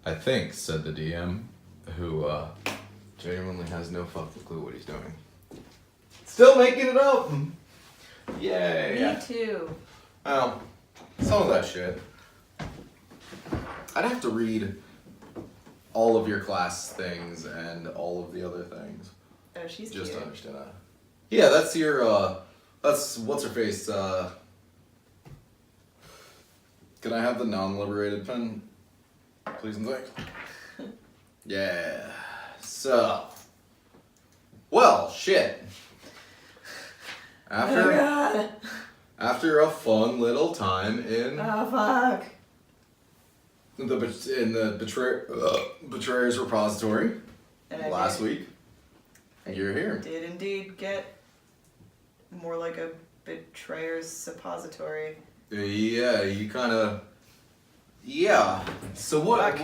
I think, said the DM, who genuinely has no fucking clue what he's doing. Still making it up! Yay! Me too. Well, some of that shit. I'd have to read all of your class things and all of the other things. Oh, she's just cute. To understand that. Yeah, that's your, that's, what's her face, can I have the non-liberated pen? Please and thanks. Yeah. So. Well, shit. Oh god. After a fun little time in Oh fuck. the Betrayer's Repository And last week, you're here. Did indeed get more like a betrayer's suppository. Yeah, you kind of. Yeah. So what?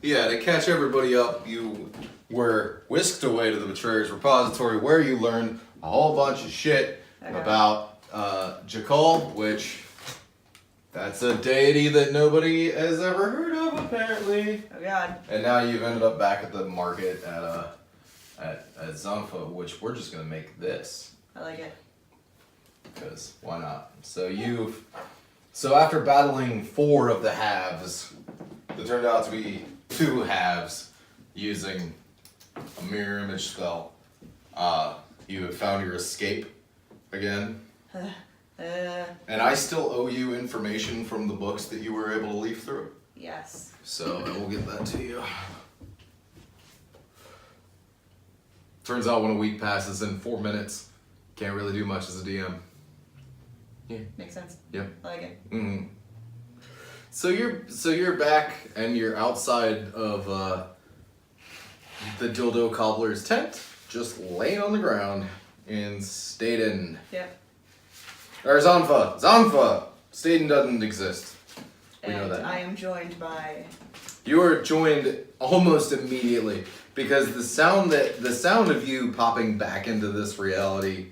Yeah, to catch everybody up, you were whisked away to the Betrayer's Repository, where you learned a whole bunch of shit about Jakal, which that's a deity that nobody has ever heard of, apparently. Oh god. And now you've ended up back at the market at Zanfa, which we're just gonna make this. I like it. Because why not? So after battling 4 of the halves, there turned out to be 2 halves using a mirror image spell. You have found your escape again. And I still owe you information from the books that you were able to leaf through. Yes. So I will get that to you. Turns out when a week passes in 4 minutes, can't really do much as a DM. Yeah. Makes sense. Yep. I like it. Mm-hmm. So you're back and you're outside of the Dildo Cobbler's tent, just laying on the ground in Staden. Yep. Or Zanfa! Staden doesn't exist. We know that. I am joined by. You are joined almost immediately because the sound of you popping back into this reality,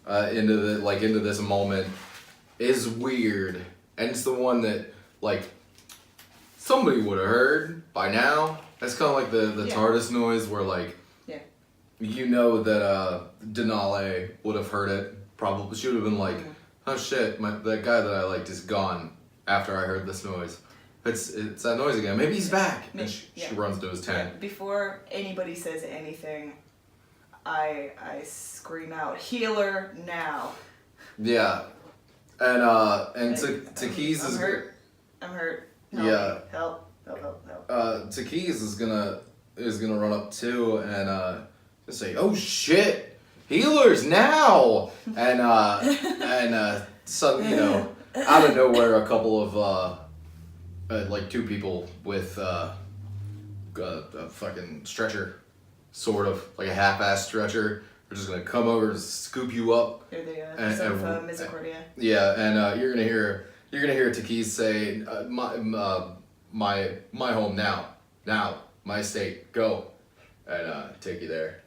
into this moment, is weird, and it's the one that somebody would have heard by now. That's kind of like the TARDIS noise where you know that Denali would have heard it. Probably she would have been like, oh shit, that guy that I liked is gone after I heard this noise. It's that noise again. Maybe he's back. And she runs to his tent. Before anybody says anything, I scream out, "Healer now!" Yeah, and Takiz is hurt. I'm hurt. Help yeah. Me. Help! Takiz is gonna run up too and just say, "Oh shit, healers now!" and suddenly, out of nowhere, a couple of 2 people with a fucking stretcher, sort of like a half-ass stretcher. They're just gonna come over and scoop you up. They're the Misericordia. Yeah, and you're gonna hear Takiz say, "My home now, my estate, go," and take you there.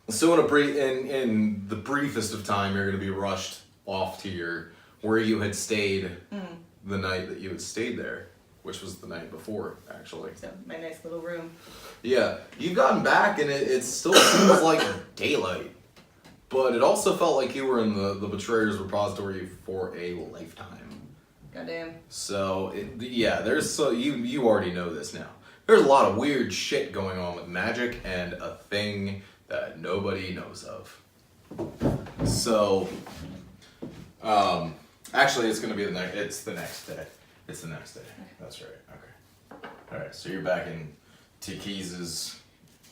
So in the briefest of time, you're gonna be rushed off to where you had stayed the night that you had stayed there, which was the night before, actually. So my nice little room. Yeah, you've gotten back and it still seems like daylight, but it also felt like you were in the Betrayer's Repository for a lifetime. Goddamn. So you already know this now. There's a lot of weird shit going on with magic and a thing that nobody knows of. So, actually, it's gonna be the next day. It's the next day. That's right. Okay. All right. So you're back in Tikiz's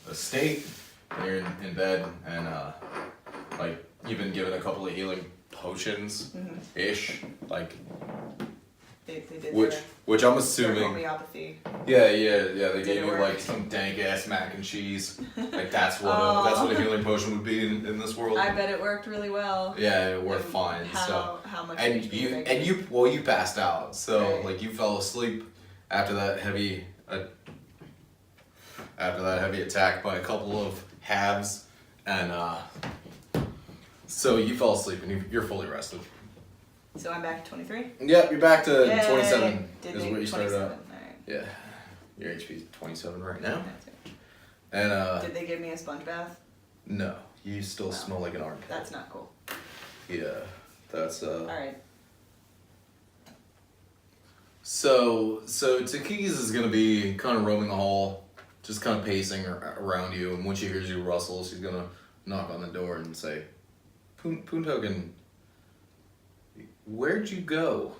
estate. And you're in bed, and you've been given a couple of healing potions, ish. They did Which I'm their assuming. homeopathy. Yeah. They gave you work? some dank ass mac and cheese. That's what a healing potion would be in this world. I bet it worked really well. Yeah, it worked fine. How much? You passed out, so right. you fell asleep after that heavy attack by a couple of halves, and so you fell asleep and you're fully rested. So I'm back at 23? Yep, you're back to Yay. 27 Did is they- what you started 27. out. Alright. Yeah. Your HP is 27 right now. That's it. And, Did they give me a sponge bath? no. You still No. smell like an armpit. That's not cool. Yeah. That's, Alright. So Takiz is gonna be kind of roaming the hall, just kind of pacing around you, and when she hears you rustle, she's gonna knock on the door and say, "POONTOKEN, where'd you go?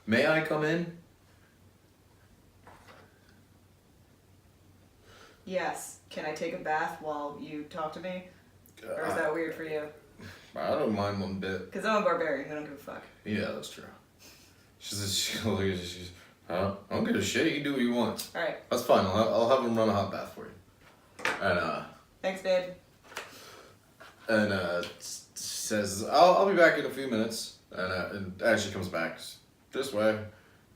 May I come in?" Yes. Can I take a bath while you talk to me? Or is that weird for you? I don't mind one bit. Because I'm a barbarian. I don't give a fuck. Yeah, that's true. She's I don't give a shit. You do what you want. Alright. That's fine. I'll have him run a hot bath for you. And Thanks, babe. and says, I'll be back in a few minutes. And as she comes back this way,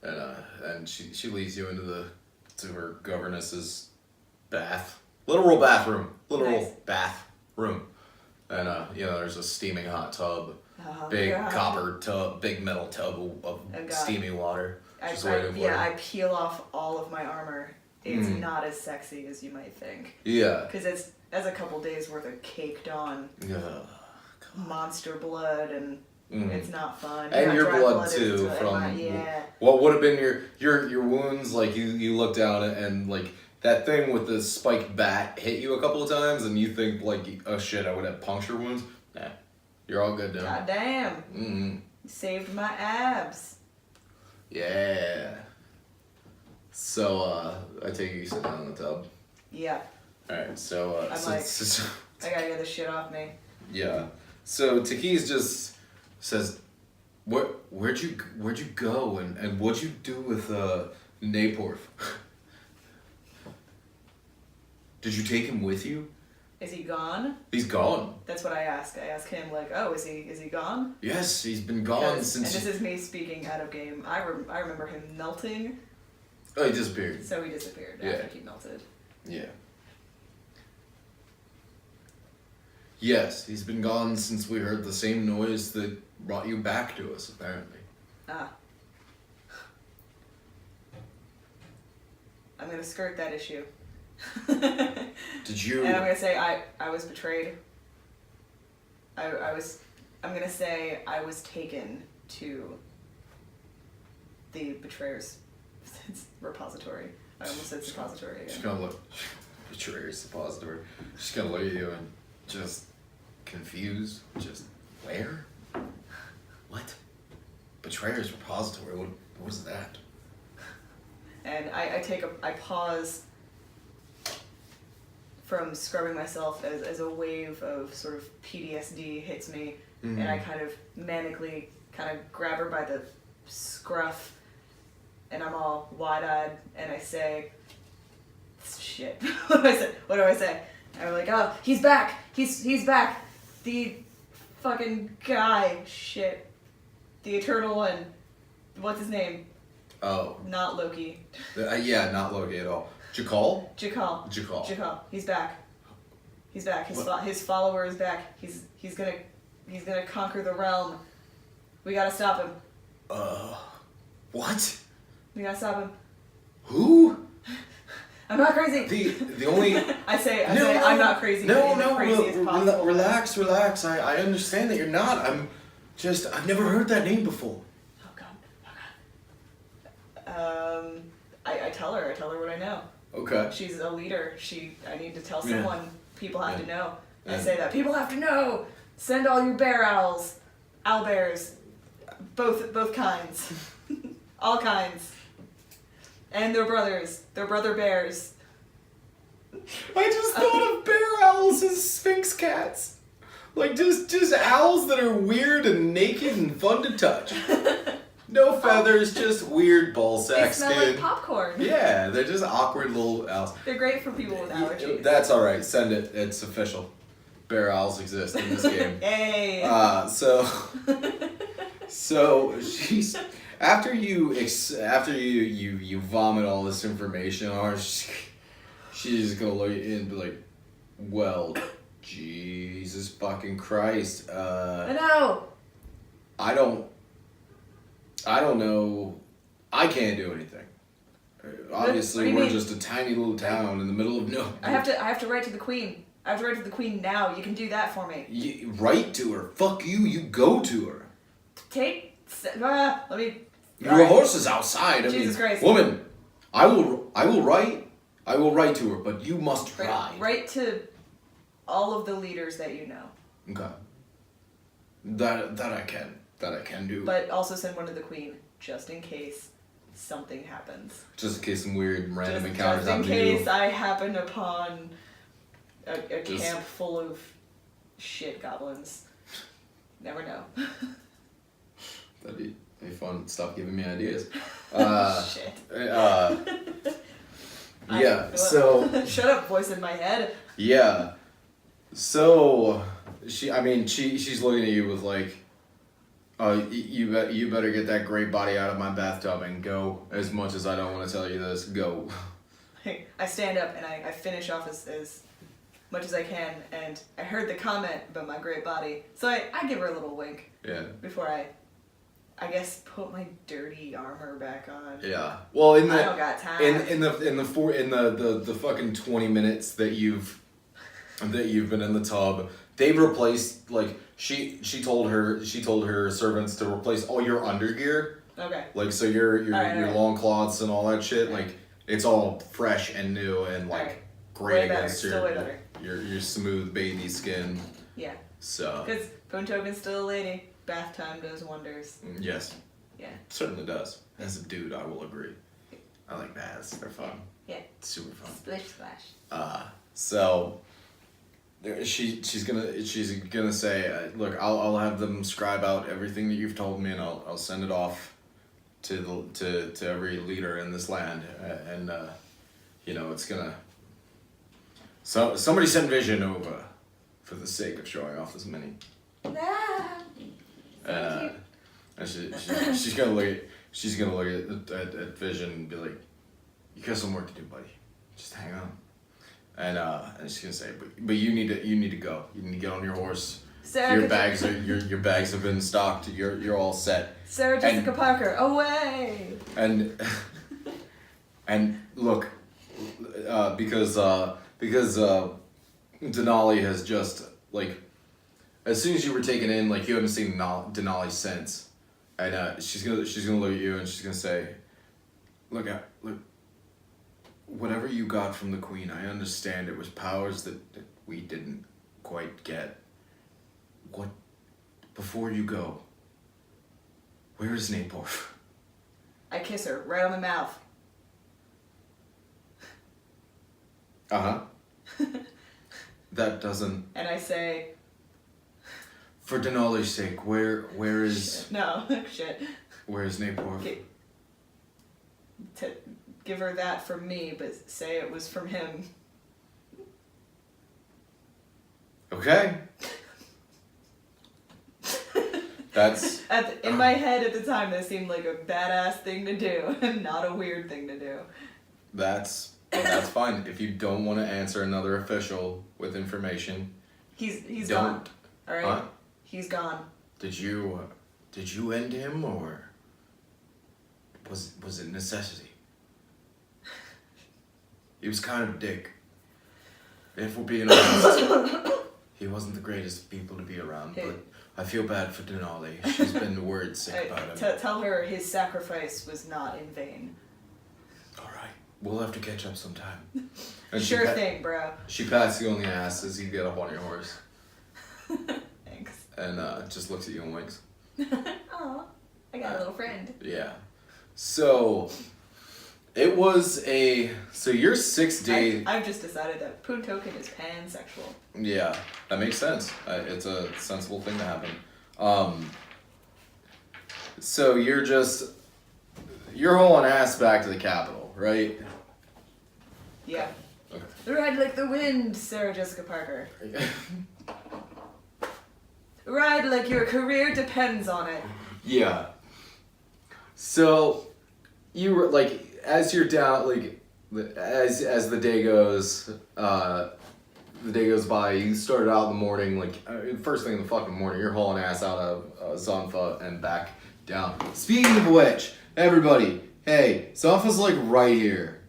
and she leads you into to her governess's bath, literal bathroom, Nice. bathroom, and there's a steaming hot tub, Oh, big God. copper tub, big metal tub of Oh, God. steamy water. I peel off all of my armor. It's not as sexy as you might think. Yeah. Because it's a couple days worth of caked on monster blood, and it's not fun. And Not your dry blood is too good. from Yeah. what would have been your wounds. Like you look down and like that thing with the spiked bat hit you a couple of times, and you think like, oh shit, I would have puncture wounds. Nah, you're all good now. God damn. Mm-hmm. You saved my abs. Yeah. So I take you sit down in the tub. Yeah. All right. So I'm I gotta get this shit off me. yeah. So Takiz just says, where'd you go and what'd you do with Naporth? Did you take him with you? Is he gone? He's gone. That's what I ask. I ask him like, oh, is he gone? Yes, he's been gone And since. this is me speaking out of game. I remember him melting, Oh, he disappeared. so he disappeared Yeah. after he melted. Yeah. Yes, he's been gone since we heard the same noise that brought you back to us, apparently. Ah. I'm gonna skirt that issue. Did you? And I'm gonna say I was betrayed. I'm gonna say I was taken to the betrayer's repository. I almost said suppository She's again. gonna look. Betrayer's suppository. She's gonna look at you and just confused. Just where? What? Betrayer's repository. What was that? And I pause from scrubbing myself as a wave of sort of PTSD hits me, and I kind of manically kind of grab her by the scruff, and I'm all wide-eyed, and I say, shit, what do I say? And I'm like, oh, he's back, he's back, the fucking guy, shit, the Eternal One, what's his name? Oh. Not Loki. Yeah, not Loki at all. Jakal? Jakal. He's back. He's back. His follower is back. He's gonna conquer the realm. We gotta stop him. What? We gotta stop him. Who? I'm not crazy. The only. I say I'm not crazy. No, the craziest possible. Relax. I understand that you're not. I've never heard that name before. Oh god. I tell her what I know. Okay. She's a leader. I need to tell someone. Yeah. People have to know. I Yeah. say that. People have to know. Send all your bear owls. Owlbears. Both kinds. All kinds. And their brothers. Their brother bears. I just thought of bear owls as sphinx cats. Like just owls that are weird and naked and fun to touch. No feathers, just weird ball They sack smell skin. like popcorn. Yeah, they're just awkward little owls. They're great for people with allergies. That's alright, send it. It's official. Bear owls exist in this game. Hey. So she's after you vomit all this information on her, she's just gonna look at you and be like, well, Jesus fucking Christ. I know. I don't know. I can't do anything. Obviously, we're just a tiny little town in the middle of no. I have to write to the queen. I have to write to the queen now. You can do that for me. Write to her. Fuck you. You go to her. Let me. Your horse is outside. Jesus Christ. Woman, I will write. I will write to her, but you must ride. Write to all of the leaders that you know. Okay. That I can do. But also send one to the queen, just in case something happens. Just in case some weird random encounters happen. Just in case I happen upon a camp full of shit goblins. Never know. That'd be fun. Stop giving me ideas. Shit. Yeah. So. Shut up, voice in my head. Yeah. So she's looking at you with like, you better get that great body out of my bathtub and go. As much as I don't want to tell you this, go. I stand up and I finish off as much as I can, and I heard the comment about my great body, so I give her a little wink. Yeah. Before I guess put my dirty armor back on. Yeah. Well, I don't got time. In the fucking 20 minutes that you've been in the tub, they've replaced, like, she told her servants to replace all your undergear. Okay. Like, so your right. long cloths and all that shit, Right. like, it's all fresh and new and like Right. great Way better. against Still way better. your smooth baby skin. Yeah. So. Because POONTOKEN's still a lady. Bath time does wonders. Yes. Yeah. Certainly does. As a dude, I will agree. I like baths. They're fun. Yeah. Super fun. Splish splash. So she's gonna say, look, I'll have them scribe out everything that you've told me, and I'll send it off to every leader in this land, and it's gonna. So somebody send Vision over, for the sake of showing off this mini. And she's gonna look at Vision and be like, you got some work to do, buddy. Just hang on. And she's gonna say, but you need to go. You need to get on your horse. Sarah, your bags have been stocked. You're all set. Sarah Jessica Parker, away. And look, because Denali has just, like, as soon as you were taken in, like, you haven't seen Denali since, and she's gonna look at you and she's gonna say, look, whatever you got from the Queen, I understand it was powers that we didn't quite get. What? Before you go, where is Naporf? I kiss her right on the mouth. That doesn't. And I say, for Denali's sake, where is? No, shit. Where is Naporf? To give her that from me, but say it was from him. Okay. That's. In my head at the time, that seemed like a badass thing to do, and not a weird thing to do. That's fine. If you don't want to answer another official with information, he's don't. Gone. All right. Huh? He's gone. Did you end him, or was it necessity? He was kind of a dick. If we're being honest, he wasn't the greatest of people to be around, but I feel bad for Denali. She's been worried sick about him. Tell her his sacrifice was not in vain. Alright, we'll have to catch up sometime. And Sure thing, bro. She pats you on the ass as you get up on your horse. Thanks. And just looks at you and winks. Aw, I got a little friend. Yeah. So, it was so your 6 day... I've just decided that POONTOKEN is pansexual. Yeah, that makes sense. It's a sensible thing to happen. So you're hauling ass back to the capital, right? Yeah. Okay. Ride like the wind, Sarah Jessica Parker. Ride like your career depends on it. Yeah. So, you were, like, as you're down, like, as the day goes, the day goes by. You started out in the morning, like first thing in the fucking morning. You're hauling ass out of Zonfa and back down. Speaking of which, everybody, hey, Zonfa's like right here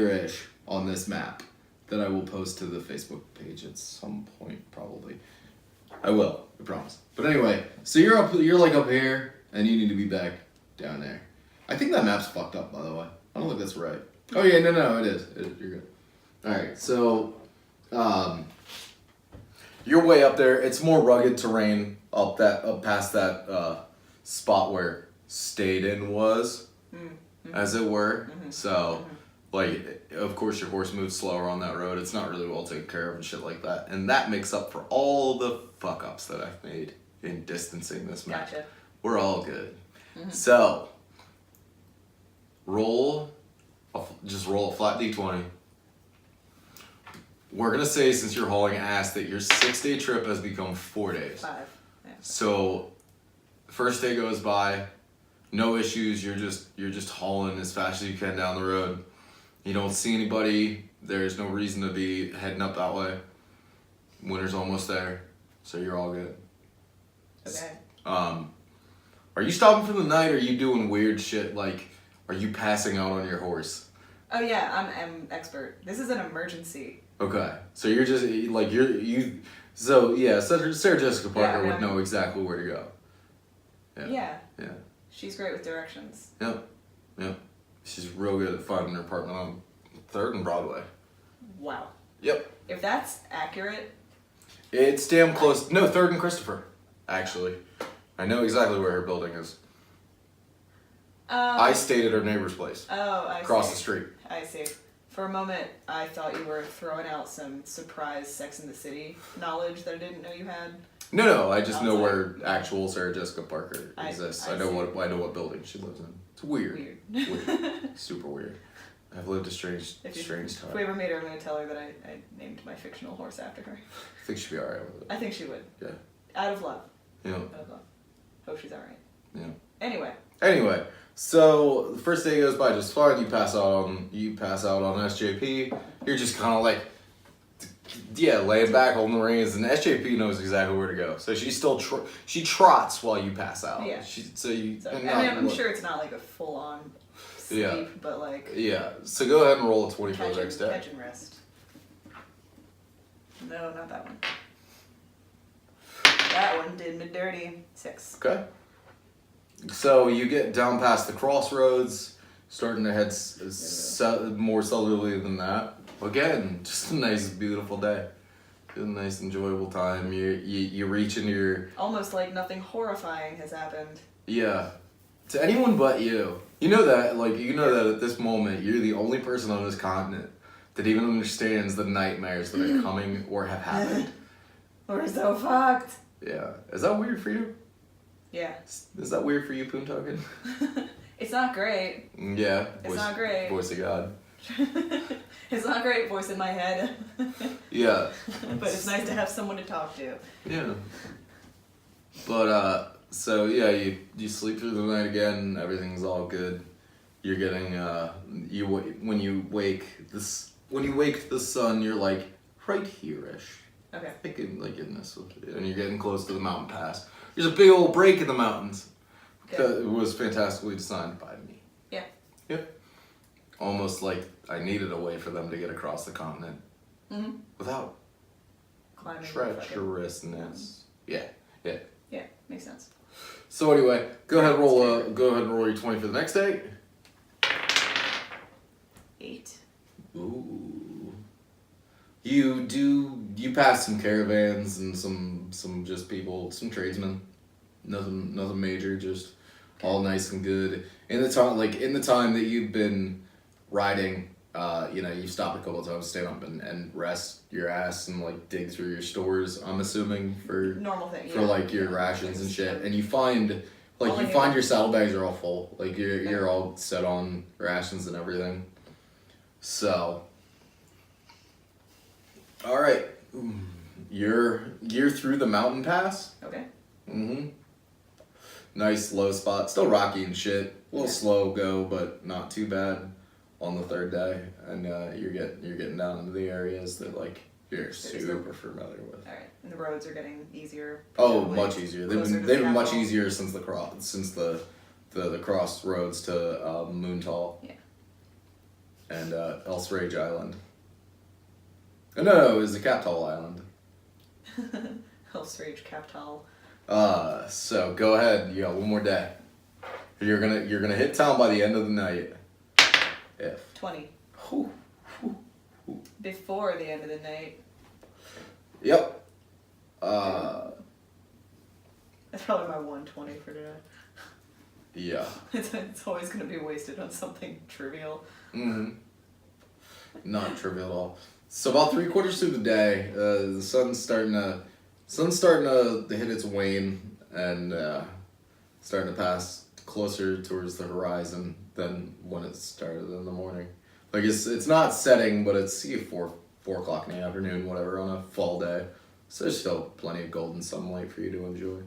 ish on this map that I will post to the Facebook page at some point probably. I will, I promise. But anyway, so you're like up here, and you need to be back down there. I think that map's fucked up, by the way. I don't think that's right. Oh yeah, no, it is. You're good. All right, so you're way up there. It's more rugged terrain up past that spot where Staden was, as it were. So, like, of course, your horse moves slower on that road. It's not really well taken care of and shit like that. And that makes up for all the fuck ups that I've made in distancing this map. Gotcha. We're all good. So, just roll a flat d20. We're gonna say, since you're hauling ass, that your 6-day trip has become 4 days. 5. Yeah. So, first day goes by, no issues. You're just hauling as fast as you can down the road. You don't see anybody. There's no reason to be heading up that way. Winter's almost there, so you're all good. Okay. Are you stopping for the night? Or are you doing weird shit? Like, are you passing out on your horse? Oh yeah, I'm expert. This is an emergency. Okay, so you're just like So yeah, Sarah Jessica Parker would know exactly where to go. Yeah. Yeah. She's great with directions. Yep. She's real good at finding her apartment on 3rd and Broadway. Wow. Yep. If that's accurate. It's damn close. No, 3rd and Christopher, actually. I know exactly where her building is. I stayed at her neighbor's place. Oh, I see. Across the street. I see. For a moment, I thought you were throwing out some surprise Sex and the City knowledge that I didn't know you had. No, I just know where actual Sarah Jessica Parker exists. I I know see. what building she lives in. It's weird. Super weird. I've lived a strange time. If we ever meet her, I'm going to tell her that I named my fictional horse after her. I think she'd be alright with it. I think she would. Yeah. Out of love. Yeah. Out of love. Hope she's alright. Yeah. Anyway, so the first day goes by just fine. You pass out on SJP. You're just kind of like, laying back on the reins, and SJP knows exactly where to go. So she still she trots while you pass out. Yeah. I'm sure it's not like a full on sleep, but like. Yeah. So go ahead and roll a 20 for the next day. Catch and rest. No, not that one. That one did me dirty. 6. Okay. So you get down past the crossroads, starting to head more southerly than that. Again, just a nice, beautiful day. Just a nice, enjoyable time. You reach into your... Almost like nothing horrifying has happened. Yeah. To anyone but you. You know that at this moment, you're the only person on this continent that even understands the nightmares that are coming or have happened. We're so fucked. Yeah. Is that weird for you? Yeah. Is that weird for you, POONTOKEN? It's not great. Yeah. It's not great. Voice of God. It's not great, voice in my head. Yeah. But it's nice to have someone to talk to. Yeah. But, so yeah, you sleep through the night again, everything's all good. You're getting, when you wake the sun, you're like, right here-ish. Okay. Like in this, and you're getting close to the mountain pass. There's a big old break in the mountains. Okay. That was fantastically designed by me. Yeah. Yep. Almost like I needed a way for them to get across the continent without climbing treacherousness. Yeah. Yeah, makes sense. So anyway, go ahead and roll your 20 for the next day. 8. Ooh. You pass some caravans and some just people, some tradesmen. Nothing major, just all nice and good. In the time that you've been riding, you've stopped a couple of times, stayed up and rest your ass and like dig through your stores, I'm assuming, for normal thing, for like your rations and shit. And you find your saddlebags are all full. Like you're all set on rations and everything. So all right. You're through the mountain pass. Okay. Nice low spot. Still rocky and shit. A little slow go, but not too bad on the 3rd day. And you're getting down into the areas that like you're super familiar with. All right, and the roads are getting easier. Oh, presumably much easier. closer to They've been much capital. easier since the crossroads to Moontal. Yeah. And Elsrage Island. Oh, no, it was the Captal Island. Hellsrage Capital. So go ahead. You got one more day. You're gonna hit town by the end of the night. If 20. Whew. Before the end of the night. Yep. That's probably my 120 for today. Yeah. It's always going to be wasted on something trivial. Mm-hmm. Not trivial at all. So about 3/4 through the day, the sun's starting to hit its wane and starting to pass closer towards the horizon than when it started in the morning. Like it's not setting, but it's 4 o'clock in the afternoon, whatever, on a fall day. So there's still plenty of golden sunlight for you to enjoy.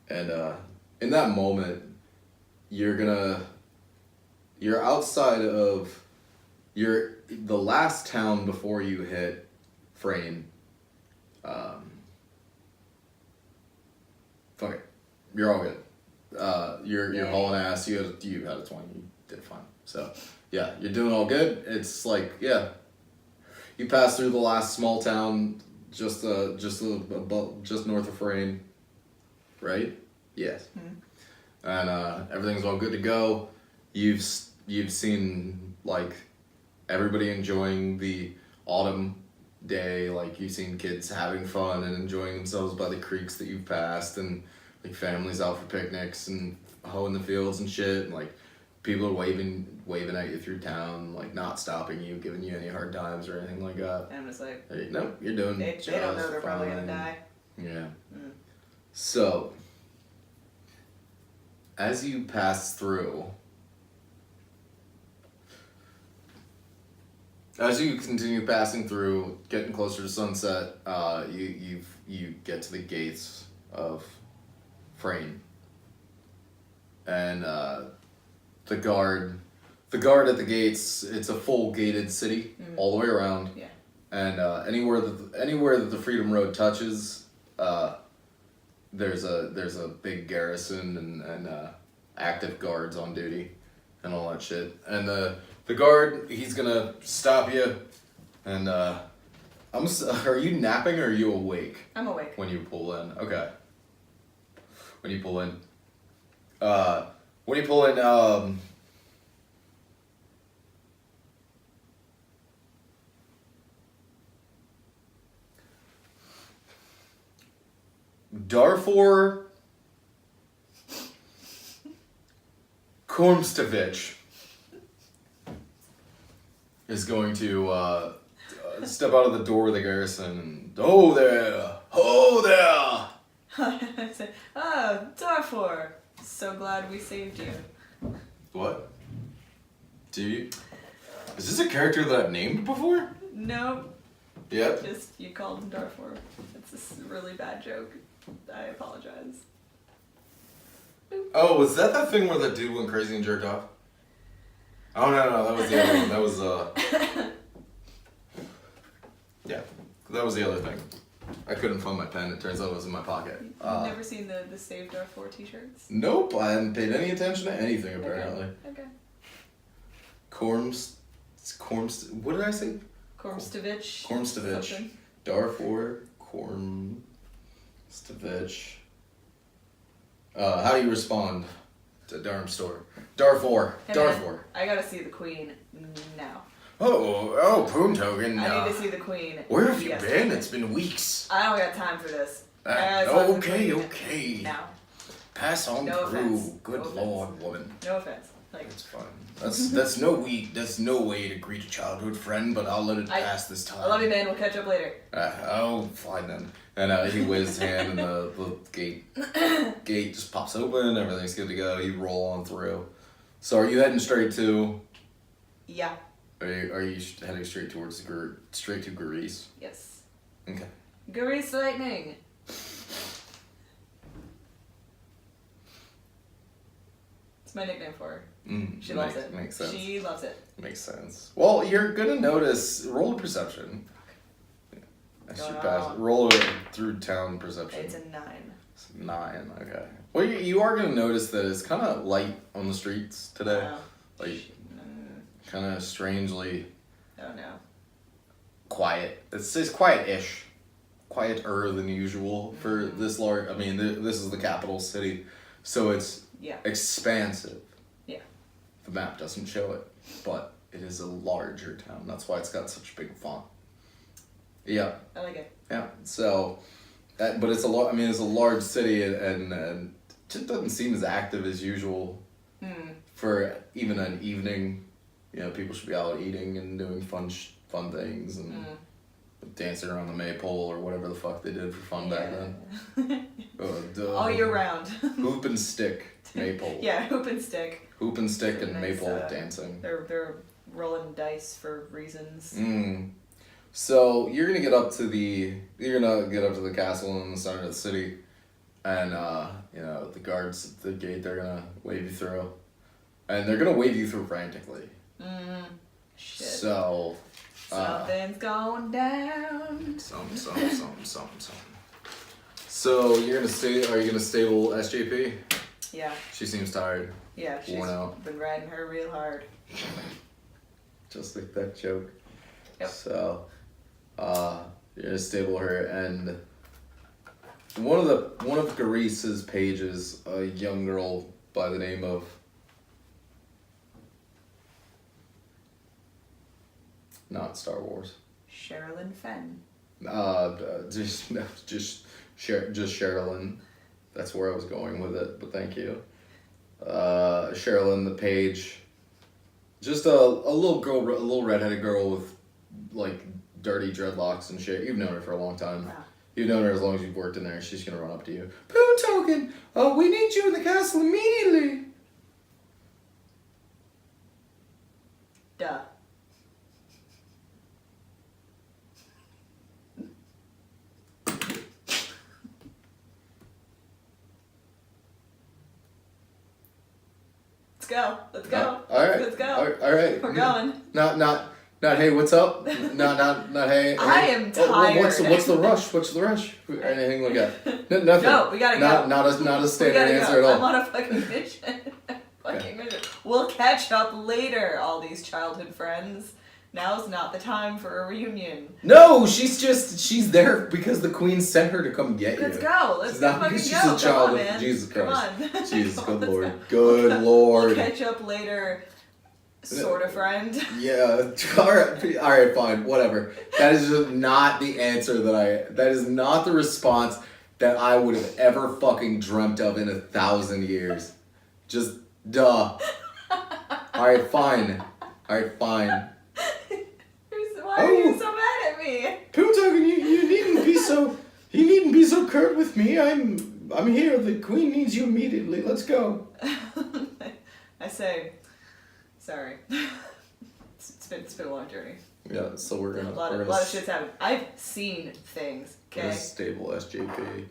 And in that moment, you're outside of the last town before you hit Frain. Fuck it, you're all good. You're hauling ass. You had a 20. You did fine. So yeah, you're doing all good. It's like you pass through the last small town, just north of Frain, right? Yes. Mm-hmm. And everything's all good to go. You've seen like everybody enjoying the autumn day. Like you've seen kids having fun and enjoying themselves by the creeks that you've passed, and like families out for picnics and hoeing the fields and shit. And like people are waving at you through town, like not stopping you, giving you any hard times or anything like that. And I'm just like, Hey, nope, you're doing. they don't know they're probably going to fine. die. Yeah. Mm. So, as you pass through, as you continue passing through, getting closer to sunset, you get to the gates of Frain, and the guard at the gates. It's a full gated city all the way around. Yeah. And anywhere that the Freedom Road touches, there's a big garrison and active guards on duty and all that shit. And the guard, he's gonna stop you, and are you napping or are you awake I'm awake. when you pull in? Okay. When you pull in, Darfor Kormstovich is going to step out of the door of the garrison and, "Oh there! Oh there!" I said, oh, Darfor. So glad we saved you. What? Is this a character that I've named before? No, Yep. just you called him Darfor. It's a really bad joke. I apologize. Oh, was that thing where that dude went crazy and jerked off? Oh no, that was the other one. That was yeah, that was the other thing. I couldn't find my pen. It turns out it was in my pocket. You've never seen the Save Darfor t-shirts? Nope, I hadn't paid any attention to anything apparently. Okay. What did I say? Kormstovich. Kormstovich. something. Darfor Kormstovich. How do you respond to Darmstor? Darfor. Hey, man, Darfor. I gotta see the queen now. Oh, POONTOKEN. I need to see the queen. Where have you yesterday. been? It's been weeks. I don't got time for this. I gotta talk to the Okay. queen Now. Pass on No through. offense. Good No lord, woman. No offense. Like, That's fine. That's no way to greet a childhood friend, but I'll let it pass this time. I love you, man. We'll catch up later. Fine then. And he waves his hand, and the gate just pops open. Everything's good to go. You roll on through. So, are you heading straight to? Yeah. Are you heading straight towards straight to Greece? Yes. Okay. Grease lightning. It's my nickname for her. She loves it. Makes sense. She loves it. Makes sense. Well, you're gonna notice. Roll a perception. going She passed. on? Roll it through town perception. It's a 9. It's 9, okay. Well, you are going to notice that it's kind of light on the streets today. Like, kind of strangely Oh no. quiet. It's quiet-ish. Quieter than usual for this large. I mean, this is the capital city, so it's expansive. Yeah. The map doesn't show it, but it is a larger town. That's why it's got such big font. Yeah. I like it. Yeah. So, but it's a lot. I mean, it's a large city, and it just doesn't seem as active as usual for even an evening. You know, people should be out eating and doing fun things and dancing around the maypole or whatever the fuck they did for fun back then. All year round. Hoop and stick maypole. Yeah, hoop and stick. Hoop and stick and Nice, maypole dancing. They're rolling dice for reasons. So you're gonna get up to the castle in the center of the city, and you know, the guards at the gate, they're gonna wave you through, and they're gonna wave you through frantically. Shit. So something's going down. Something. So you're gonna are you gonna stable SJP? Yeah. She seems tired. Yeah, she's worn out. been riding her real hard. Just like that joke. Yep. So you're gonna stable her, and one of Garis's pages, a young girl by the name of not Star Wars. Sherilyn Fenn. Just Sherilyn. That's where I was going with it, but thank you. Sherilyn, the page. Just a little girl, a little redheaded girl with like dirty dreadlocks and shit. You've known her for a long time. Wow. You've known her as long as you've worked in there. She's gonna run up to you. POONTOKEN! We need you in the castle immediately! Duh. Let's go. All right. Let's go. All right. We're going. Not hey, what's up? not hey. I am tired. What's the rush? What's the rush? Anything like that? Nothing. No, we gotta go. Not a standard answer at all. I'm on a fucking mission. Mission. We'll catch up later, all these childhood friends. Now's not the time for a reunion. No, she's there because the queen sent her to come get you. Let's go. Let's not fucking because go. she's a child Come on, of man. Jesus Christ. Come on. Jesus, good lord. Let's go. Good lord. We'll catch up later, sort of friend. Yeah. All right, fine, whatever. That is just not the answer that is not the response that I would have ever fucking dreamt of in 1,000 years. Just duh. All right, fine. Why are you so mad at me? POONTOKEN, you needn't be so curt with me. I'm here. The queen needs you immediately. Let's go. I say, sorry. It's been a long journey. Yeah, so we're gonna a lot of shit's happened. I've seen things. Okay. Stable SJP.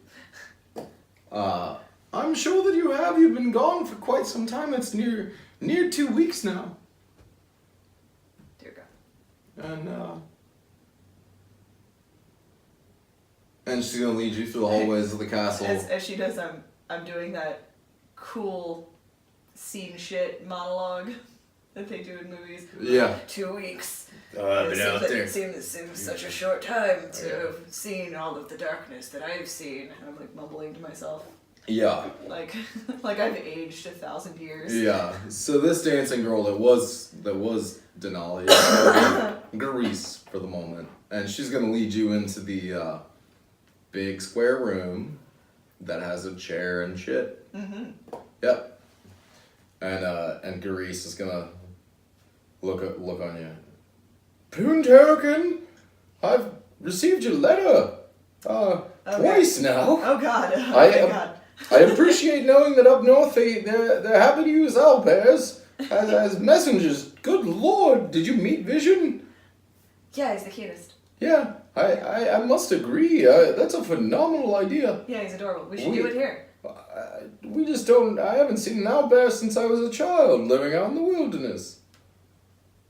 I'm sure that you have. You've been gone for quite some time. It's near 2 weeks now. Dear God. And she's gonna lead you through the hallways of the castle. As she does, I'm doing that cool scene shit monologue that they do in movies. Yeah. 2 weeks. I've been out there. It seems such a short time to have seen all of the darkness that I've seen. And I'm like mumbling to myself. Yeah. Like I've aged 1,000 years. Yeah. So this dancing girl that was Denali, Garis for the moment, and she's gonna lead you into the big square room that has a chair and shit. Mm-hmm. Yep. And Garis is gonna look on you. POONTOKEN, I've received your letter. Twice now. Oh God. Oh God. I appreciate knowing that up north they're happy to use owl bears as messengers. Good lord, did you meet Vision? Yeah, he's the cutest. Yeah, I must agree. That's a phenomenal idea. Yeah, he's adorable. We should do it here. We just don't. I haven't seen an owl bear since I was a child living out in the wilderness.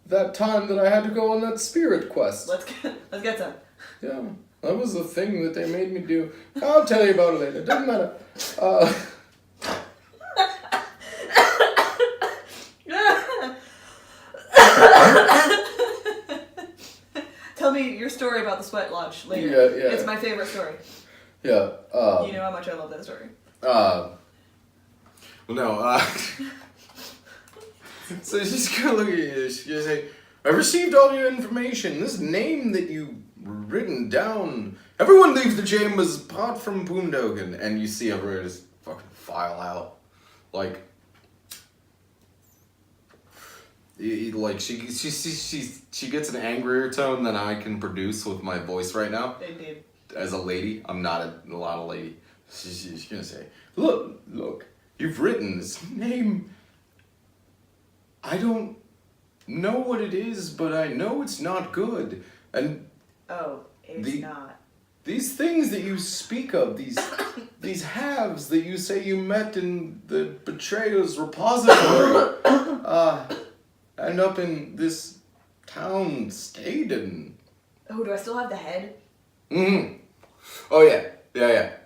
That time that I had to go on that spirit quest. Let's get some. Yeah. That was the thing that they made me do. I'll tell you about it later. It doesn't matter. Tell me your story about the sweat lodge later. Yeah. It's my favorite story. Yeah. You know how much I love that story. Well, no. So she's gonna look at you. She's gonna say, "I received all your information. This name that you written down. Everyone leaves the chambers apart from POONTOKEN." And you see everyone just fucking file out, like she gets an angrier tone than I can produce with my voice right now. Indeed. As a lady, I'm not a lot of lady. She's gonna say, look, you've written this name. I don't know what it is, but I know it's not good. And it's not. These things that you speak of, these halves that you say you met in the betrayer's repository, end up in this town, Staden. Oh, do I still have the head? Mm-hmm. Oh yeah.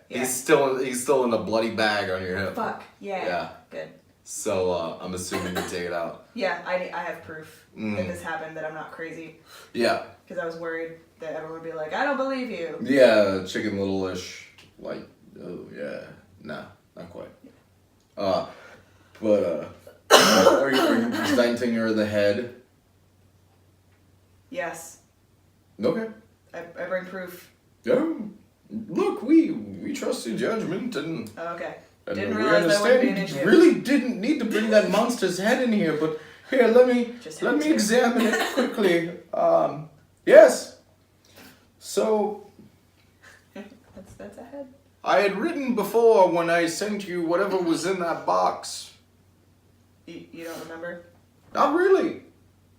He's still in a bloody bag on your hip. Fuck. Yeah. Good. So I'm assuming you take it out. Yeah, I have proof that this happened, that I'm not crazy. Yeah. Because I was worried that everyone would be like, I don't believe you. Yeah, Chicken Little-ish. Like, oh yeah. Nah, not quite. Are you presenting her the head? Yes. Okay. I bring proof. Oh, look, we trust your judgment and. Oh, okay. And didn't we realize that would be an understand issue. you really didn't need to bring that monster's head in here, but here, let me examine it quickly. Yes. So. That's a head. I had written before when I sent you whatever was in that box. You don't remember? Not really.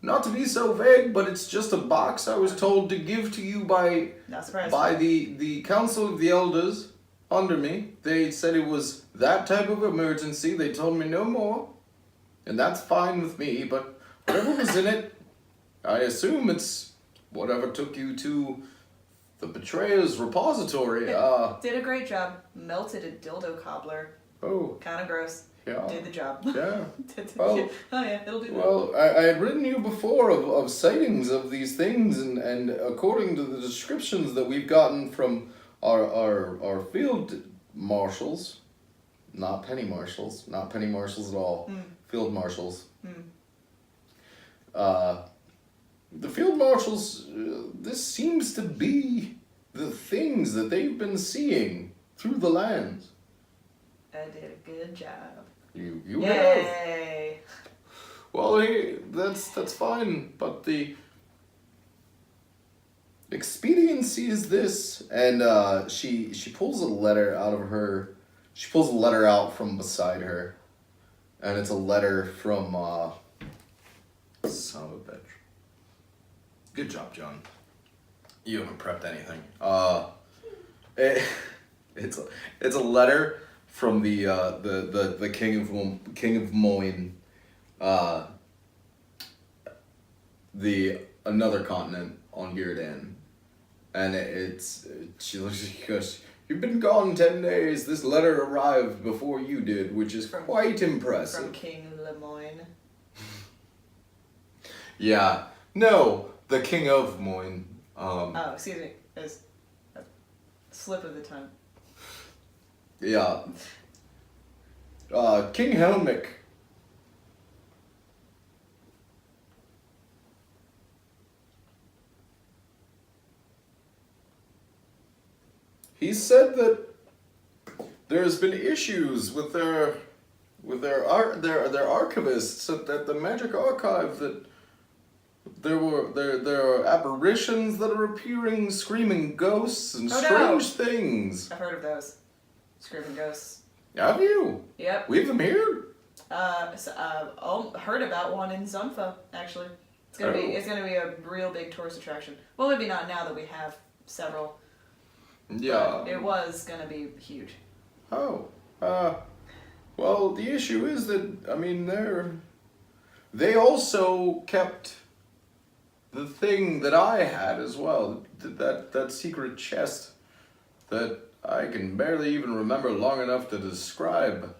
Not to be so vague, but it's just a box I was told to give to you by Not surprised. by the Council of the Elders under me. They said it was that type of emergency. They told me no more. And that's fine with me, but whatever was in it, I assume it's whatever took you to the betrayer's repository. Did a great job. Melted a dildo cobbler. Oh. Kind of gross. Yeah. Did the job. Yeah. Oh yeah, it'll do that. Well, I had written you before of sightings of these things, and according to the descriptions that we've gotten from our field marshals, not penny marshals at all, field marshals. The field marshals, this seems to be the things that they've been seeing through the lands. I did a good job. You Yay! have. Well, hey, that's fine, but the expediency is this, and she pulls a letter out of her. She pulls a letter out from beside her, and it's a letter from son of a bitch. Good job, John. You haven't prepped anything. It's a letter from the king of Moin, another continent on Gírdan, and she goes, "You've been gone 10 days. This letter arrived before you did, which is quite impressive." From King Lemoyne. Yeah, no, the king of Moin. Oh, excuse me. It's a slip of the tongue. Yeah. King Helmick. He said that there's been issues with their archivists at the Magic Archive, that there are apparitions that are appearing, screaming ghosts and strange things. I've heard of those. Screaming ghosts. Have you? Yep. We have them here? Heard about one in Zunfa, actually. It's gonna be a real big tourist attraction. Well, maybe not now that we have several. Yeah. But it was gonna be huge. Oh. Well, the issue is that, I mean, they also kept the thing that I had as well, that secret chest that I can barely even remember long enough to describe.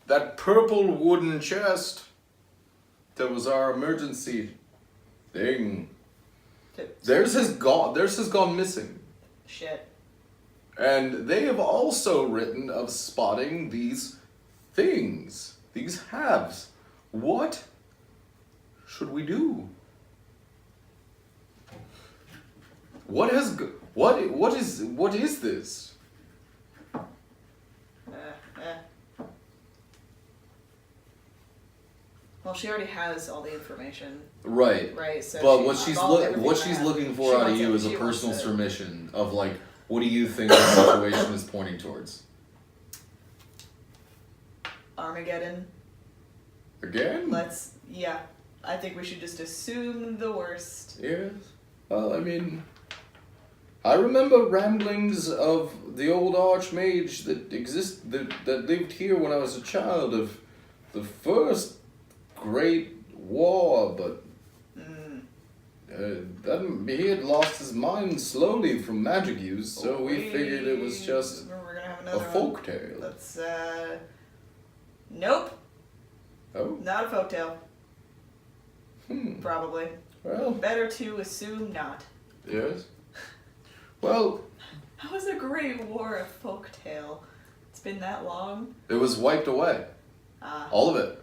That purple wooden chest that was our emergency thing. Theirs has gone missing. Shit. And they have also written of spotting these things, these halves. What should we do? What is this? Well, she already has all the information. Right. Right. So but what she's looking for out of you is a personal submission of like, what do you think the situation is pointing towards? Armageddon. Again? I think we should just assume the worst. Yes. Well, I mean, I remember ramblings of the old archmage that lived here when I was a child of the first great war, but he had lost his mind slowly from magic use, so we figured it was just we're gonna have a another folk tale. Let's nope. Oh? Not a folktale. Probably. Well. Better to assume not. Yes. Well. How is a Great War a folktale? It's been that long. It was wiped away. All of it.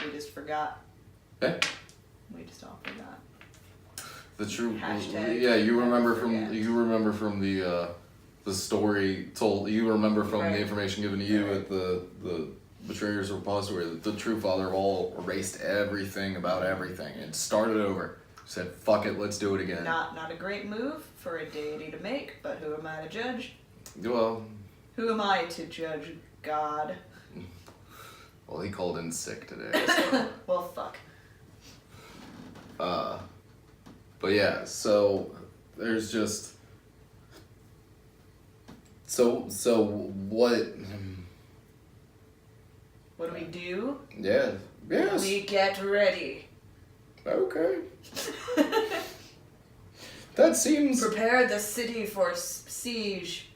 We just forgot. Eh? We just all forgot. The true. Hashtag yeah, you remember forget. from the story told. You remember from the information given to you at the Betrayer's Repository that the true father of all erased everything about everything and started over. Said, "Fuck it, let's do it again." Not a great move for a deity to make, but who am I to judge? Well. Who am I to judge God? Well, he called in sick today. So. Well, fuck. But yeah, so there's just so what? What do we do? Yeah. Yes. We get ready. Okay. That seems. Prepare the city for siege.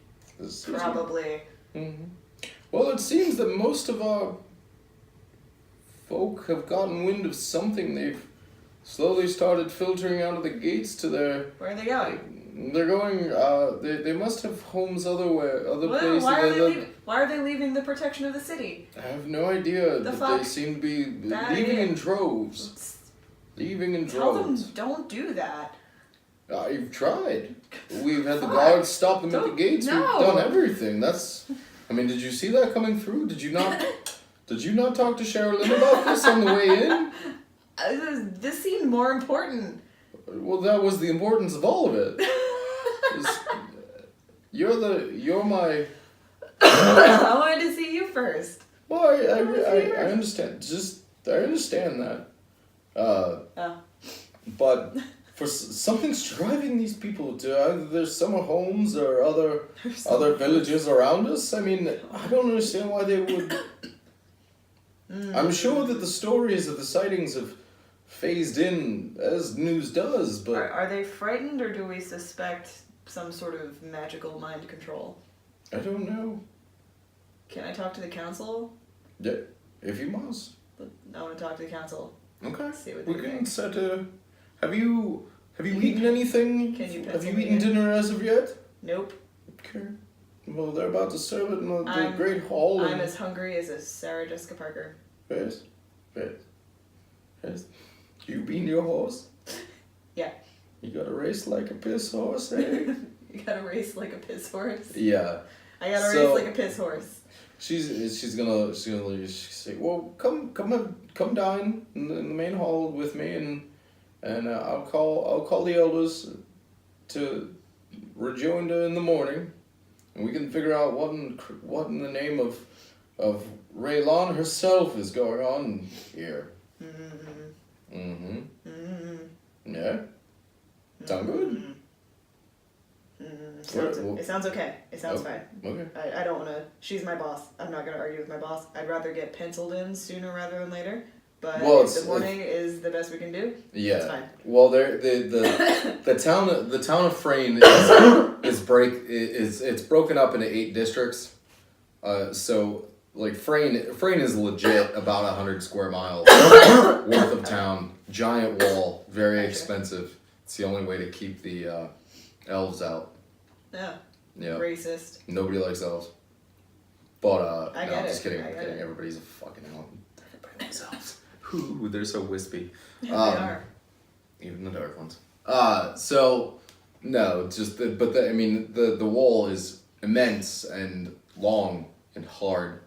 Probably. Mm-hmm. Well, it seems that most of our folk have gotten wind of something. They've slowly started filtering out of the gates to their... Where are they going? They're going, they must have homes other places. Why are they leaving the protection of the city? I have no idea. They seem to be leaving in droves. Tell them don't do that. I've tried. We've had the guards stop them at the gates. No. We've done everything. I mean, did you see that coming through? Did you not talk to Sherilyn about this on the way in? This seemed more important. Well, that was the importance of all of it. You're my... I wanted to see you first. Well, I understand. I understand that. But for something's driving these people to either their summer homes or other villages around us. I mean, I don't understand why they would. I'm sure that the stories of the sightings have phased in as news does, but are they frightened, or do we suspect some sort of magical mind control? I don't know. Can I talk to the council? Yeah, if you must. I want to talk to the council. Okay. See what we they can think. set a. Have you eaten anything? Have you eaten dinner as of yet? Nope. Okay. Well, they're about to serve it in the great hall. I'm as hungry as a Sarah Jessica Parker. Yes. You bean your horse? Yeah. You gotta race like a piss horse, eh? You gotta race like a piss horse? Yeah. I gotta race like a piss horse. She's gonna say, well, come dine in the main hall with me, and I'll call the elders to rejoinder in the morning, and we can figure out what in the name of Raylon herself is going on here. Yeah. Sound good? It sounds okay. It sounds fine. Okay. I don't want to... She's my boss. I'm not going to argue with my boss. I'd rather get penciled in sooner rather than later. But Well, if the morning is the best we can do, Yeah. that's fine. Well, the town of Frain it's broken up into 8 districts. So like Frain is legit about 100 square miles worth of town. Giant wall, very expensive. It's the only way to keep the elves out. Yeah. Yeah. Racist. Nobody likes elves. But I no, get I'm it. just kidding. I I'm get kidding. it. Everybody's a fucking elf. Everybody likes elves. Ooh, they're so wispy. Yeah, they are. Even the dark ones. So no, it's just the wall is immense and long and hard.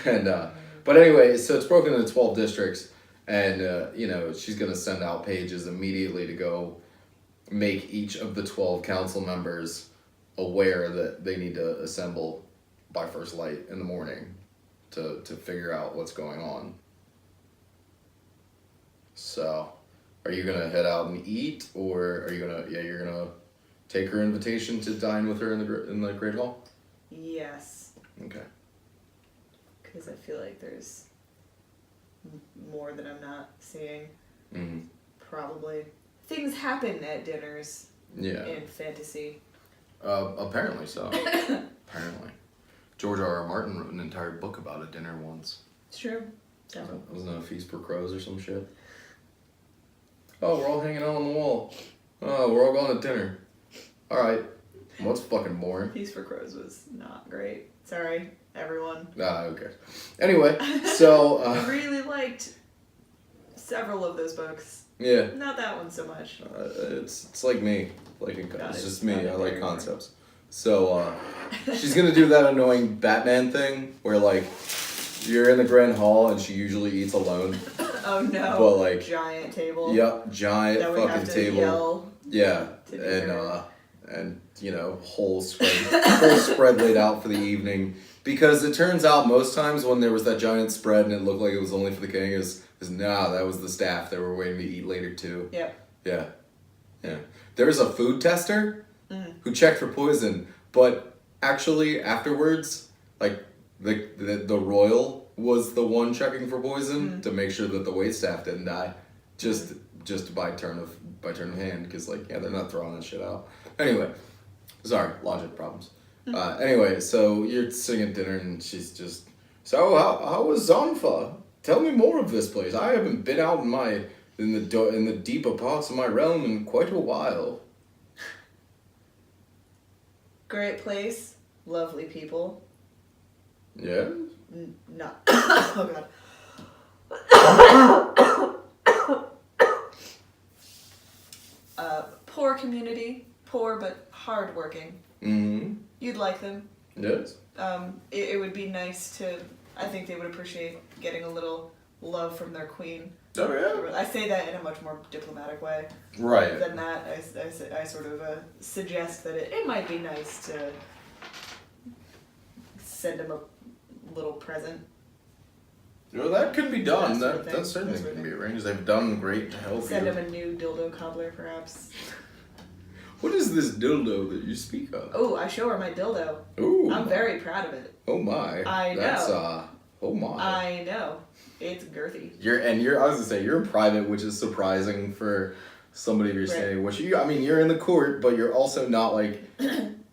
And but anyway, so it's broken into 12 districts, and she's gonna send out pages immediately to go make each of the 12 council members aware that they need to assemble by first light in the morning to figure out what's going on. So, are you gonna head out and eat, or are you gonna you're gonna take her invitation to dine with her in the Great Hall? Yes. Okay. Because I feel like there's more that I'm not seeing. Mm-hmm. Probably. Things happen at dinners Yeah. in fantasy. Apparently so. Apparently. George R. R. Martin wrote an entire book about a dinner once. It's true. So. Wasn't it A Feast for Crows or some shit? Oh, we're all hanging out on the wall. Oh, we're all going to dinner. Alright. What's fucking boring? Feast for Crows was not great. Sorry, everyone. Who cares? Anyway, so... I really liked several of those books. Yeah. Not that one so much. It's like me. It's just me. I like very concepts. So, she's gonna do that annoying Batman thing where, like, you're in the Grand Hall and she usually eats alone. Oh no. But, like... Giant table. Yep, giant that we fucking have to table. Yell Yeah, to do and her. whole spread laid out for the evening, because it turns out most times when there was that giant spread and it looked like it was only for the king, is that was the staff that were waiting to eat later too. Yep. Yeah. There was a food tester who checked for poison, but actually afterwards, like the royal was the one checking for poison to make sure that the waitstaff didn't die, just by turn of hand, because they're not throwing that shit out. Anyway, sorry, logic problems. Anyway, so you're sitting at dinner and she's just, so how was Zonfa? Tell me more of this place. I haven't been out in the deeper parts of my realm in quite a while. Great place. Lovely people. Yeah? Not. Oh god. Poor community. Poor but hardworking. Mm-hmm. You'd like them. Yes. It would be nice to. I think they would appreciate getting a little love from their queen. Oh, yeah? I say that in a much more diplomatic way. Right. Than that, I sort of suggest that it might be nice to send him a little present. Well, that could be done. That That certainly can be arranged. They've done great to help Send you. him a new dildo cobbler, perhaps. What is this dildo that you speak of? Oh, I show her my dildo. Ooh. I'm very proud of it. Oh my. I know. That's oh my. I know. It's girthy. You're I was gonna say, you're in private, which is surprising for somebody of your standing. Which you're in the court, but you're also not like.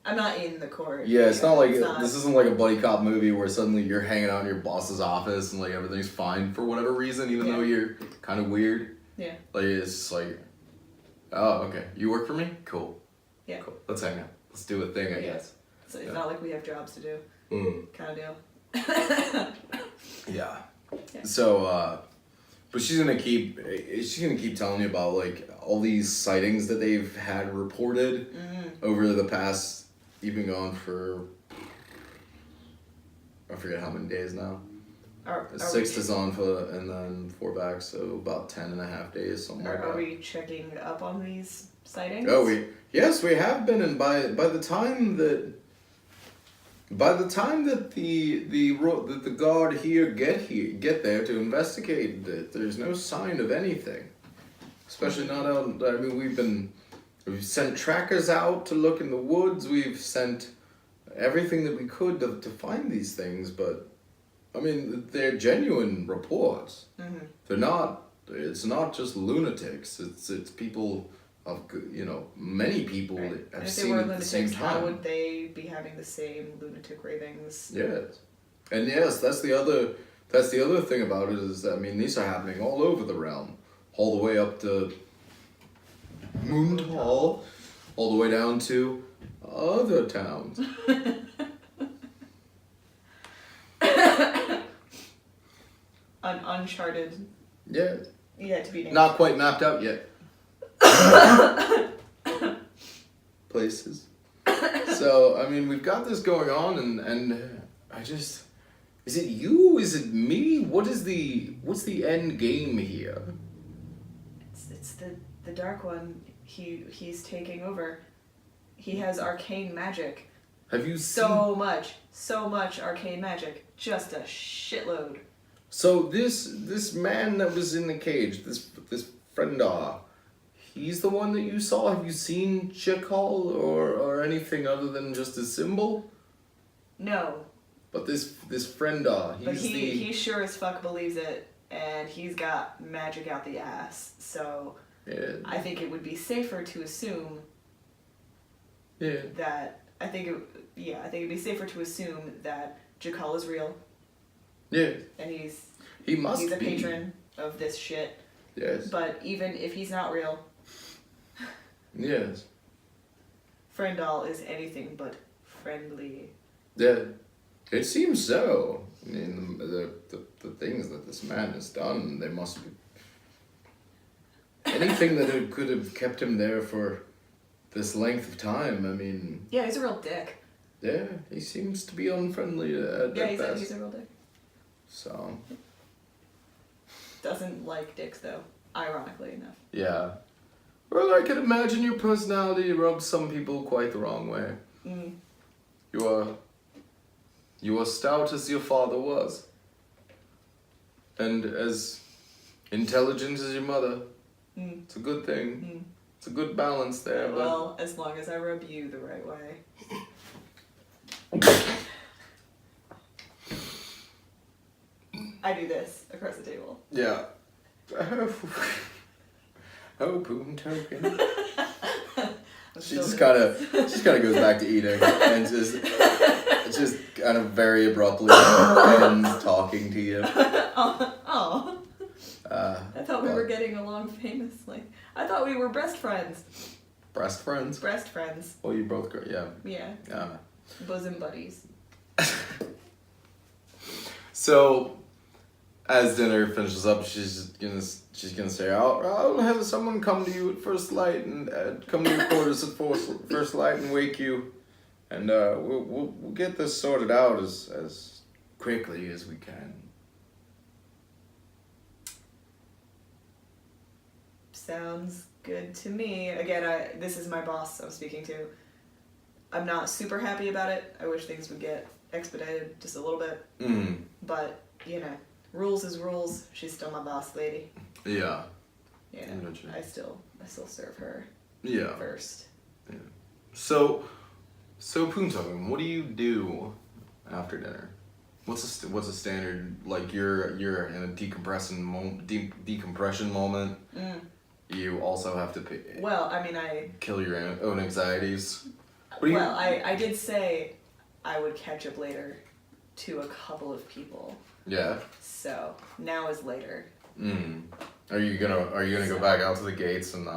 I'm not in the court. Yeah, it's not like this isn't like a buddy cop movie where suddenly you're hanging out in your boss's office and everything's fine for whatever reason, even though you're kind of weird. Yeah. It's just oh, okay, you work for me? Cool. Yeah. Cool. Let's hang out. Let's do a thing, I guess. So it's not like we have jobs to do. Kind of deal. Yeah. So, but she's gonna keep telling you about all these sightings that they've had reported over the past, even gone for, I forget how many days now. 6 to Zonfa and then 4 back, so about 10.5 days, something like that. Are we checking up on these sightings? Oh, yes, we have been, and by the time that the guard here get there to investigate it, there's no sign of anything. Especially not out. I mean, we've sent trackers out to look in the woods. We've sent everything that we could to find these things, but I mean, they're genuine reports. Mm-hmm. They're not. It's not just lunatics. It's people of many people Right. that have And if they seen were it at the same lunatics, how time. would they be having the same lunatic ravings? Yes, and yes, that's the other. That's the other thing about it is that, I mean, these are happening all over the realm, all the way up to Moontal, all the way down to other towns. Uncharted. Yeah, Yeah, to be named. not quite mapped out yet. Places. So, I mean, we've got this going on, and I just... Is it you? Is it me? What's the end game here? It's the Dark One. He's taking over. He has arcane magic. Have you so much arcane magic. Just a shitload. So this man that was in the cage, this Frendar, he's the one that you saw? Have you seen Chikal or anything other than just a symbol? No. But this Frendar, he sure as fuck believes it, and he's got magic out the ass. So yeah. I think it would be safer to assume that I think it'd be safer to assume that Chikal is real. Yeah. And he's a patron of this shit. Yes. But even if he's not real, yes. Frendal is anything but friendly. Yeah. It seems so. I mean, the things that this man has done, they must be... Anything that could have kept him there for this length of time, I mean... Yeah, he's a real dick. Yeah, he seems to be unfriendly at best. He's a real dick. So... Doesn't like dicks, though, ironically enough. Yeah. Well, I can imagine your personality rubs some people quite the wrong way. Mm. You are stout as your father was. And as intelligent as your mother. Mm. It's a good thing. Mm. It's a good balance there. Well, as long as I rub you the right way. I do this across the table. Yeah. Oh, POONTOKEN. She just kind of goes back to eating and just kind of very abruptly ends talking to you. Oh. I thought we were getting along famously. I thought we were best friends. Breast friends? Breast friends. Well, you both go, yeah. Yeah. Bosom buddies. So, as dinner finishes up, she's gonna say, "I'll have someone come to you at first light and come to your quarters at first light and wake you, and we'll get this sorted out as quickly as we can." Sounds good to me. Again, this is my boss I'm speaking to. I'm not super happy about it. I wish things would get expedited just a little bit. Mm. But, rules is rules. She's still my boss lady. Yeah. Yeah. I still serve her. Yeah. First. Yeah. So POONTOKEN, what do you do after dinner? What's a standard, like you're in a decompression moment. Mm. You also have to Well, I mean, I kill your own anxieties. I did say I would catch up later to a couple of people. Yeah. So now is later. Mm. Are you gonna go back out to the gates and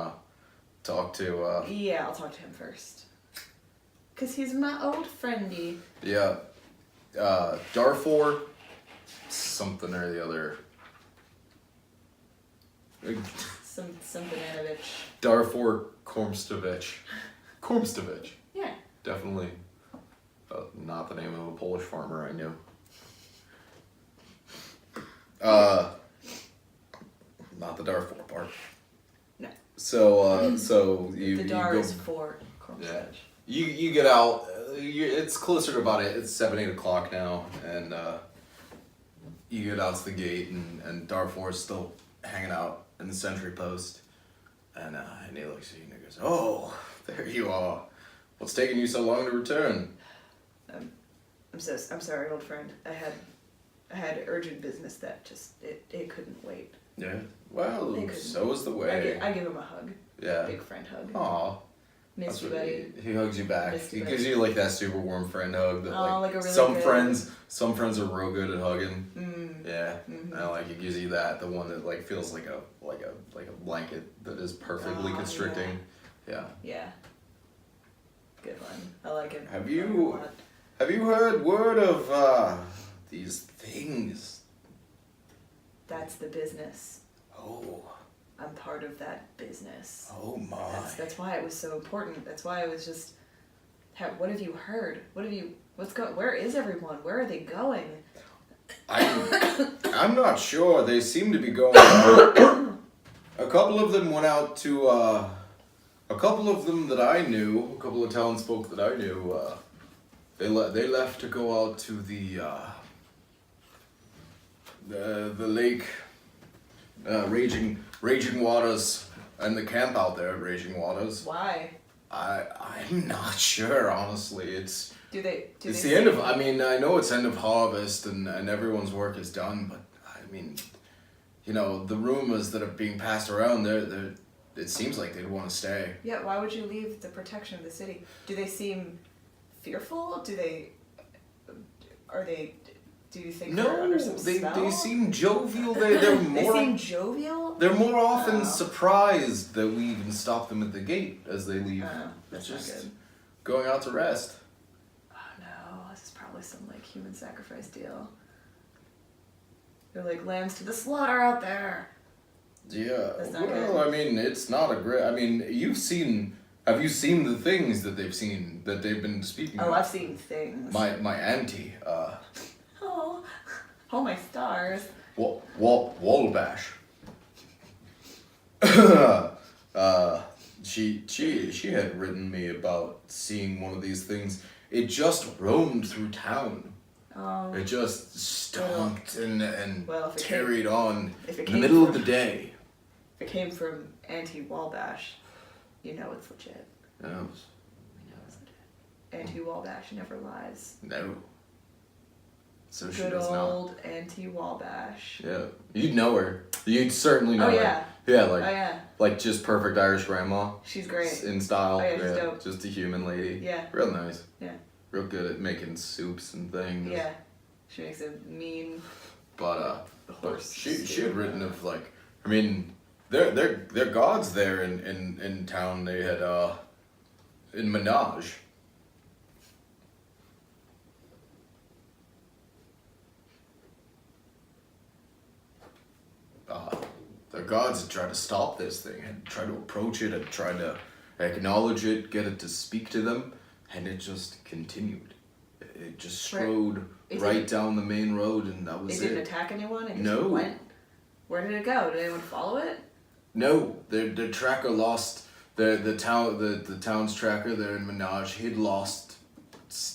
talk to? Yeah, I'll talk to him first. 'Cause he's my old friendy. Yeah. Darfor, something or the other. Some Bananovich. Darfor Kormstovich. Yeah. Definitely not the name of a Polish farmer I knew. Not the Darfor part. No. So you the Dar you is go, for Kormstovich. yeah. You get out. It's closer to it's 7-8 o'clock now, and you get out to the gate, and Darfor is still hanging out in the sentry post, and he looks at you and he goes, "Oh, there you are. What's taking you so long to return?" I'm sorry, old friend. I I had urgent business that just it couldn't wait. Yeah. Well, They couldn't. so is the way. I give him a hug. Yeah. Big friend hug. Aw. Missed you, That's what buddy. he hugs you back. Missed He you, gives buddy. you like that super warm friend hug that Like a really some good- some friends are real good at hugging. Mm. Yeah. Mhm. And like it gives you that, the one that like feels like a blanket that is perfectly Oh, constricting. Yeah. Yeah. Good one. I like it. Have I you- like it a lot. Have you heard word of these things? That's the business. Oh. I'm part of that business. Oh my. That's why it was so important. That's why I was just. What have you heard? Where is everyone? Where are they going? I'm not sure. They seem to be going. A couple of them went out to. A couple of them that I knew, a couple of townsfolk that I knew, they left to go out to the lake, raging waters, and the camp out there at Raging Waters. Why? I'm not sure, honestly. It's It's the end of. I mean, I know it's end of harvest and everyone's work is done, but I mean, you know, the rumors that are being passed around, it seems like they'd want to stay. Yeah, why would you leave the protection of the city? Do they seem fearful? Do you think they're No, under some they spell? seem jovial. They're They more. seem jovial? They're more often Oh. surprised that we even stop them at the gate as they leave. Oh, that's not Just good. going out to rest. Oh no, this is probably some like human sacrifice deal. They're like lambs to the slaughter out there. Yeah. That's not Well, good. I mean, it's not a great. I mean, have you seen the things that they've seen that they've been speaking Oh, of? I've seen things. My auntie, Oh my stars. Wallabash. She had written me about seeing one of these things. It just roamed through town. Oh, It just stomped and Well, if it carried on if it in the came middle of from- the day. if it came from Auntie-Wallabash, you know it's legit. No, You know it's legit. Auntie-Wallabash never lies. no. So she Good does not. old Auntie-Wallabash. Yeah, you'd know her. You'd certainly know Oh her. yeah. Yeah, Oh like yeah. like just perfect Irish grandma. She's great. In style. Oh, yeah, she's dope. Just a human lady. Yeah. Real nice. Yeah. Real good at making soups and things. Yeah. She makes a mean But horse. she stew. had written of like, I mean, they're gods there in town. They had in Menage. The gods had tried to stop this thing, had tried to approach it, had tried to acknowledge it, get it to speak to them, and it just continued. It just strode It right didn't- down the main road, and that was It didn't it. attack anyone. It just No. went. Where did it go? Did anyone follow it? No, the tracker lost the town's tracker there in Menage. He'd lost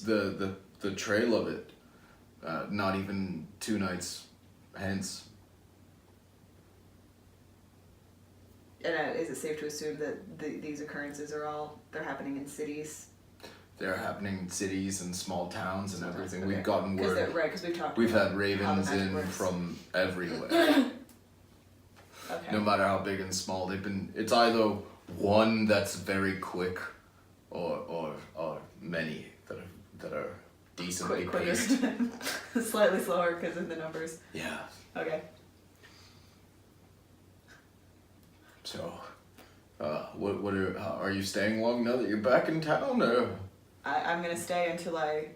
the trail of it. Not even 2 nights hence. And is it safe to assume that these occurrences they're happening in cities? They're happening in cities and small towns and everything. Okay. We've gotten word. Because we've talked. We've about had ravens how the magic in works. from everywhere. Okay. No matter how big and small they've been. It's either one that's very quick, or many that are decently Quicker. paced. Slightly slower because of the numbers. Yeah. Okay. So, what are you staying long now that you're back in town, or? I'm gonna stay until I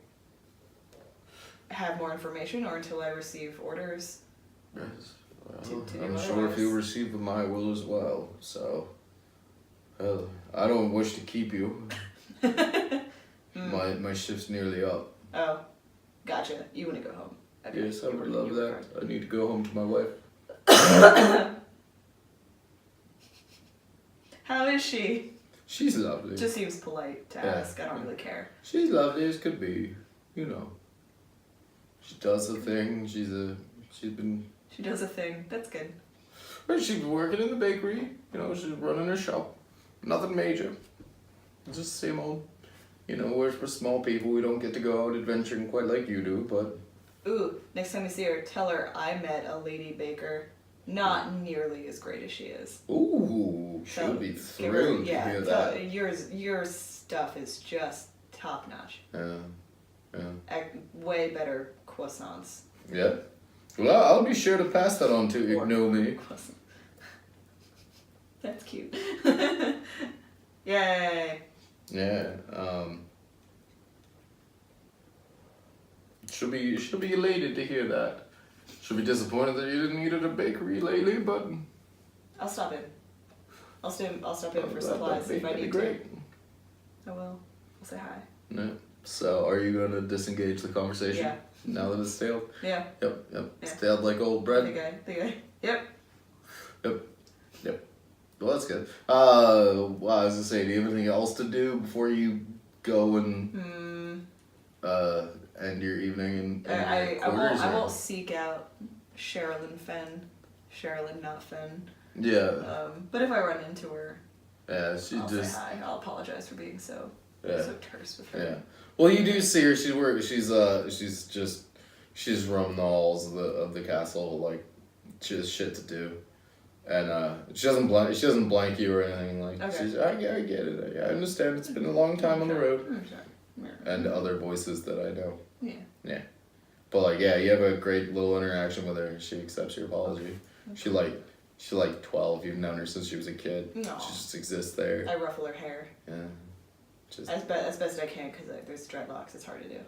have more information or until I receive orders. Yes. Well, To do I'm sure if otherwise. you receive them, I will as well. So, I don't wish to keep you. My shift's nearly up. Oh, gotcha. You want to go home? Okay. Yes, I You would work- love you that. work I need to go home to my wife. hard. How is she? She's lovely. Just seems polite to Yeah. ask. I don't really care. She's lovely as could be. You know. She does the thing. She's been. She does a thing. That's good. Well, she's been working in the bakery. You know, she's running her shop. Nothing major. Just the same old. You know, we're small people. We don't get to go out adventuring quite like you do, but Ooh, next time you see her, tell her I met a lady baker. Not nearly as great as she is. Ooh, she'll be give her- thrilled to yeah, hear tell- that. your stuff is just top notch. Yeah. Way better croissants. Yeah. Well, I'll be sure to pass that on to Or- Ignomi. Croissant. That's cute. Yay. Yeah. She'll be elated to hear that. She'll be disappointed that you didn't eat at a bakery lately, but I'll stop in. I'll stop in for supplies if I that'd be need great. to. I will. I'll say hi. Yeah. So, are you going to disengage the conversation Yeah. now that it's stale? Yeah. Yep. Yeah. Stale like old bread. The guy. Yep. Well, that's good. Well, I was gonna say, do you have anything else to do before you go and end your evening in I your quarters? won't seek out Sherilyn Fenn. Sherilyn, not Fenn. Yeah. But if I run into her, Yeah. She I'll just. say hi. I'll apologize for being so terse with her. Yeah. Well, you do see her. She's roaming the halls of the castle, like she has shit to do, and she doesn't blank you or anything. Like Okay. I get it. I understand. It's been a long time on the road, Yeah. and other voices that I know. Yeah. Yeah. But like, yeah, you have a great little interaction with her. She accepts your apology. She's like 12. You've known her since she was a kid. No. She just exists there. I ruffle her hair Yeah. Just as best I can because there's dreadlocks. It's hard to do.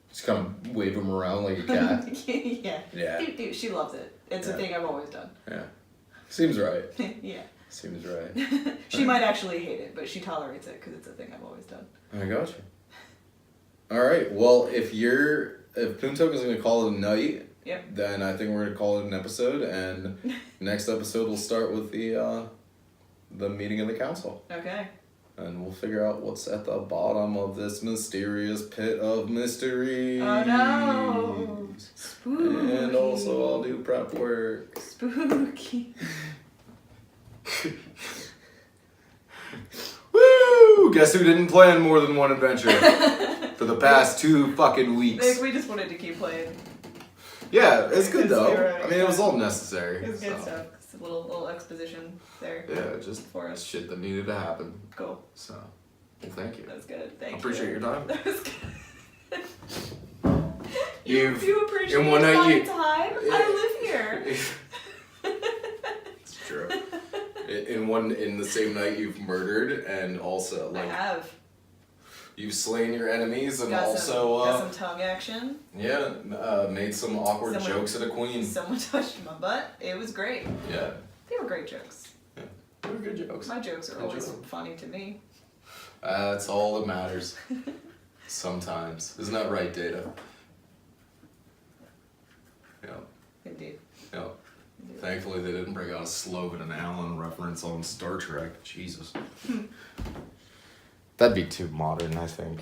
just kind of wave them around like a cat. Yeah. Yeah. She loves it. It's a thing I've always done. Yeah. Seems right. Yeah. Seems right. She might actually hate it, but she tolerates it because it's a thing I've always done. I got you. All right. Well, if POONTOKEN's gonna call it a night, Yep. then I think we're gonna call it an episode, and next episode we'll start with the meeting of the council, Okay. and we'll figure out what's at the bottom of this mysterious pit of mysteries. Oh no! Spooky. And also, I'll do prep work. Spooky. Woo! Guess who didn't plan more than one adventure for the past 2 fucking weeks? We just wanted to keep playing. Yeah, it's good It's though. right. I mean, it was all necessary. It was good so. stuff. It's a little exposition there. Yeah, just For us. shit that needed to happen. Cool. So, well, thank you. That was good. Thank you. Appreciate your time. That was good. You appreciate in one night my you- time? I live here. It's true. In the same night you've murdered and also I like have. you've slain your enemies and Got also some tongue action. made some awkward Someone- jokes at a queen. Someone touched my butt. It was great. Yeah, They were great jokes. they were good jokes. My jokes are Good always joke. funny to me. That's all that matters. Sometimes, isn't that right, Data? Yeah. Indeed. Yeah. Thankfully, they didn't bring out a Sloven and Allen reference on Star Trek. Jesus. That'd be too modern, I think.